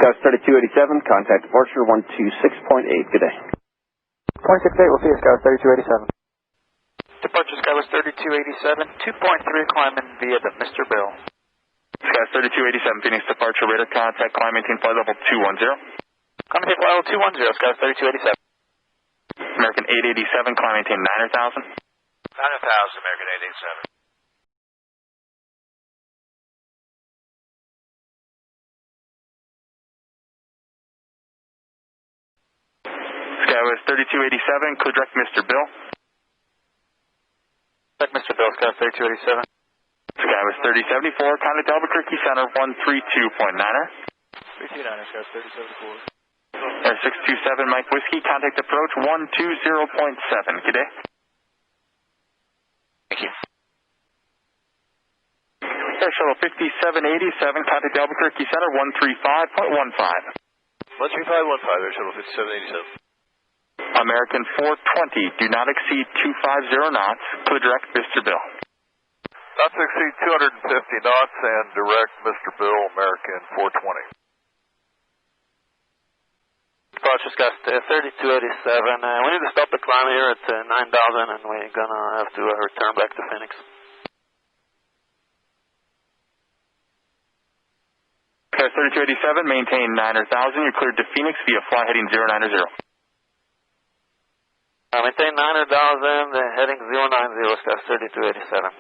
Skywest 3287, contact departure 126.8. Good day. 168, we'll see you, Skywest 3287. Departure Skywest 3287, 2.3 climbing via the Mr. Bill. Skywest 3287, Phoenix departure, radar contact, climb maintain flight level 210. Climb maintain flight level 210, Skywest 3287. American 887, climb maintain 9,000. 9,000, American 887. Skywest 3287, clear direct Mr. Bill. Direct Mr. Bill, Skywest 3287. Skywest 3074, contact Albuquerque Center 132.9er. 329, Skywest 3074. Air 627, Mike Whiskey, contact approach 120.7. Good day. Thank you. Air Shuttle 5787, contact Albuquerque Center 135.15. 13515, Air Shuttle 5787. American 420, do not exceed 250 knots, clear direct Mr. Bill. Not to exceed 250 knots and direct Mr. Bill, American 420. Departure Skywest 3287. We need to stop the climb here at 9,000 and we're gonna have to return back to Phoenix. Skywest 3287, maintain 9,000. You're cleared to Phoenix via fly heading 090. Maintain 9,000, heading 090, Skywest 3287.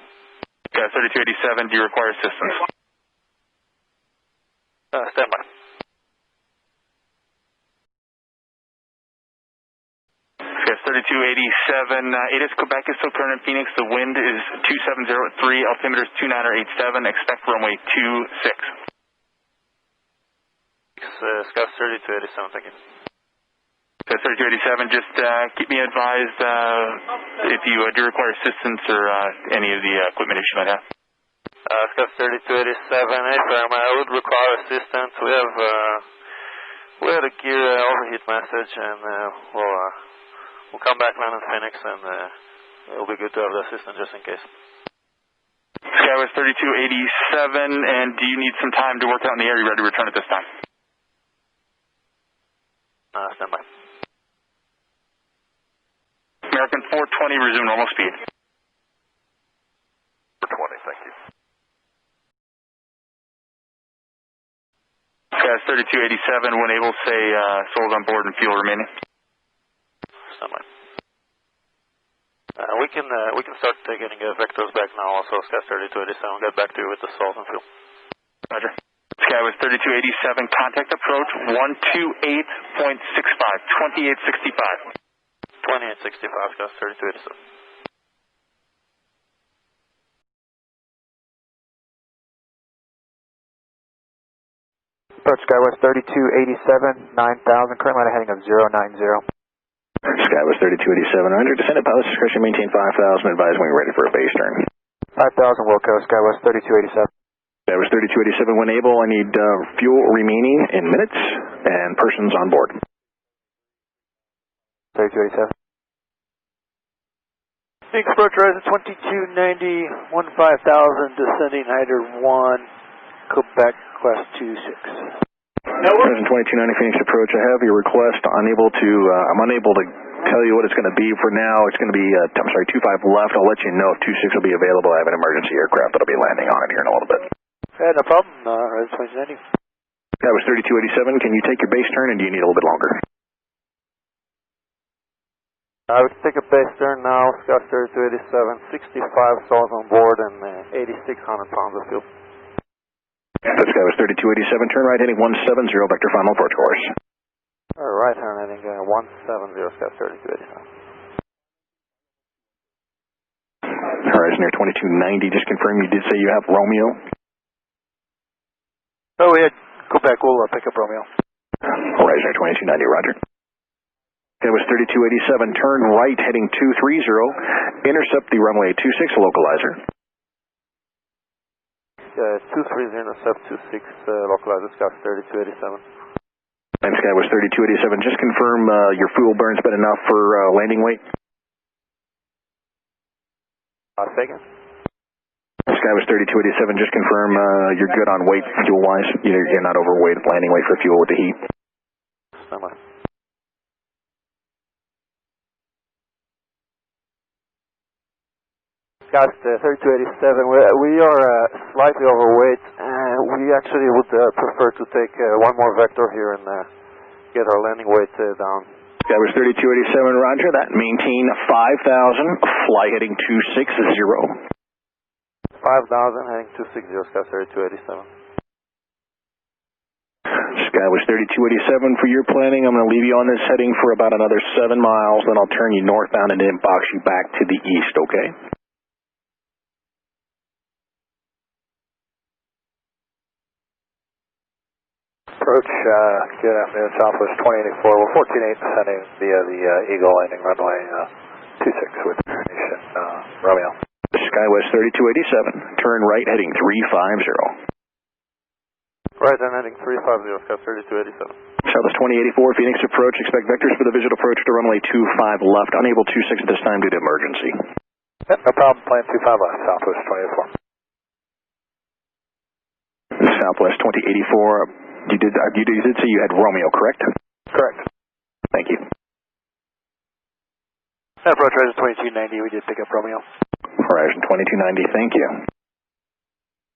Skywest 3287, do you require assistance? Stand by. Skywest 3287, ATIS Quebec is still current in Phoenix. The wind is 2703, altimeter is 2987, expect runway 26. Skywest 3287, thank you. Skywest 3287, just keep me advised if you do require assistance or any of the equipment issue you might have. Skywest 3287, I would require assistance. We had a gear overheat message and we'll come back land in Phoenix and it'll be good to have the assistance just in case. Skywest 3287, and do you need some time to work out in the air? Are you ready to return at this time? Stand by. American 420, resume normal speed. 420, thank you. Skywest 3287, when able, say souls on board and fuel remaining. Stand by. We can start getting vectors back now also, Skywest 3287. I'll get back to you with the souls and fuel. Roger. Skywest 3287, contact approach 128.65, 2865. 2865, Skywest 3287. Approach Skywest 3287, 9,000, current line of heading of 090. Skywest 3287, under descendant pilot's discretion, maintain 5,000, advise when you're ready for a base turn. 5,000, Wilco, Skywest 3287. Skywest 3287, when able, I need fuel remaining in minutes and persons on board. 3287. Phoenix approach rise at 2290, 15,000, descending Hyder 1, Quebec, request 26. Present 2290 Phoenix approach, I have your request, I'm unable to tell you what it's going to be for now. It's going to be, 25 left. I'll let you know if 26 will be available. I have an emergency aircraft that'll be landing on it here in a little bit. No problem, rise 2290. That was 3287, can you take your base turn and do you need a little bit longer? I would take a base turn now, Skywest 3287, 65 souls on board and 8,600 pounds of fuel. That's Skywest 3287, turn right heading 170, vector final approach course. Right turn heading 170, Skywest 3287. Horizon near 2290, just confirm you did say you have Romeo. Oh, we had Quebec, we'll pick up Romeo. Horizon near 2290, roger. That was 3287, turn right heading 230, intercept the runway 26 localizer. 230, intercept 26 localizer, Skywest 3287. And Skywest 3287, just confirm your fuel burn's been enough for landing weight. Second. Skywest 3287, just confirm you're good on weight fuel-wise. You're not overweight, landing weight for fuel with the heat. Skywest 3287, we are slightly overweight, and we actually would prefer to take one more vector here and get our landing weight down. Skywest 3287, roger that. Maintain 5,000, fly heading 260. 5,000 heading 260, Skywest 3287. Skywest 3287, for your planning, I'm going to leave you on this heading for about another 7 miles, then I'll turn you northbound and then box you back to the east, okay? Approach, good afternoon, Southwest 2084. We're 14-8 descending via the Eagle landing runway 26 with destination Romeo. Skywest 3287, turn right heading 350. Right, then heading 350, Skywest 3287. Southwest 2084, Phoenix approach, expect vectors for the visual approach to runway 25 left, unable 26 at this time due to emergency. Yep, no problem, plan 25 left, Southwest 2084. Southwest 2084, you did say you had Romeo, correct? Correct. Thank you. Approach Horizon 2290, we did pick up Romeo. Horizon 2290, thank you.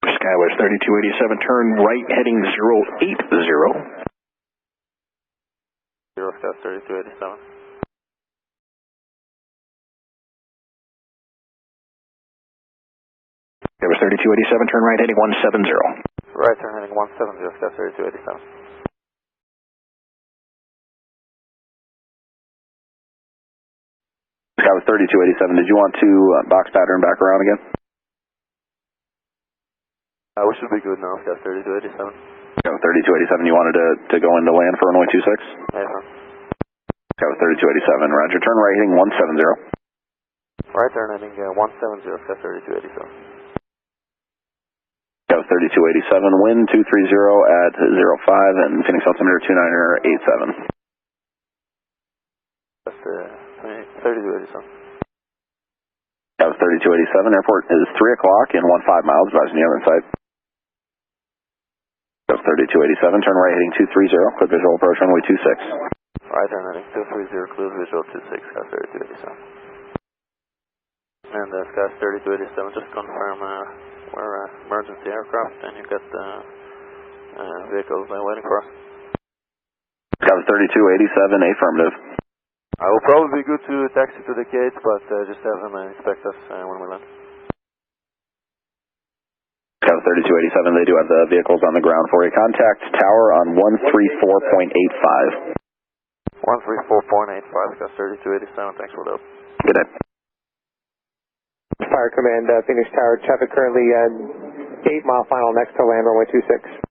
Skywest 3287, turn right heading 080. 0 Skywest 3287. Skywest 3287, turn right heading 170. Right, turn heading 170, Skywest 3287. Skywest 3287, did you want to box pattern back around again? We should be good now, Skywest 3287. Skywest 3287, you wanted to go into land for runway 26? Yes, sir. Skywest 3287, roger, turn right heading 170. Right, turn heading 170, Skywest 3287. Skywest 3287, wind 230 at 05 and Phoenix altimeter 2987. That's 3287. Skywest 3287, airport is 3 o'clock and 15 miles, advising the other side. Skywest 3287, turn right heading 230, clear visual approach runway 26. Right, turn heading 230, clear visual 26, Skywest 3287. And Skywest 3287, just confirm we're emergency aircraft, and you got vehicles waiting for us. Skywest 3287, affirmative. I will probably be good to taxi to the gates, but just have them inspect us when we land. Skywest 3287, they do have the vehicles on the ground for you. Contact tower on 134.85. 134.85, Skywest 3287, thanks for the help. Good day. Fire Command, Phoenix Tower, traffic currently 8 mile final next to land runway 26.